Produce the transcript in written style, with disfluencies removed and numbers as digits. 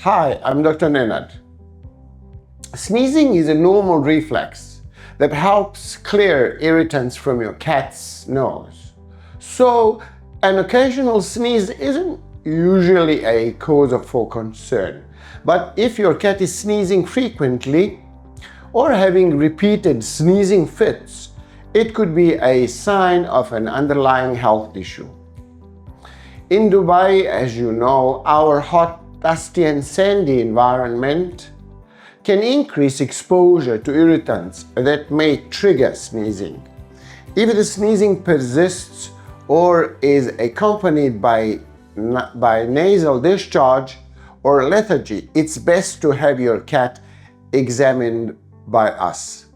Hi, I'm Dr. Nenad. Sneezing is a normal reflex that helps clear irritants from your cat's nose. So, an occasional sneeze isn't usually a cause for concern. But if your cat is sneezing frequently or having repeated sneezing fits, it could be a sign of an underlying health issue. In Dubai, as you know, our hot, dusty and sandy environment can increase exposure to irritants that may trigger sneezing. If the sneezing persists or is accompanied by nasal discharge or lethargy, it's best to have your cat examined by us.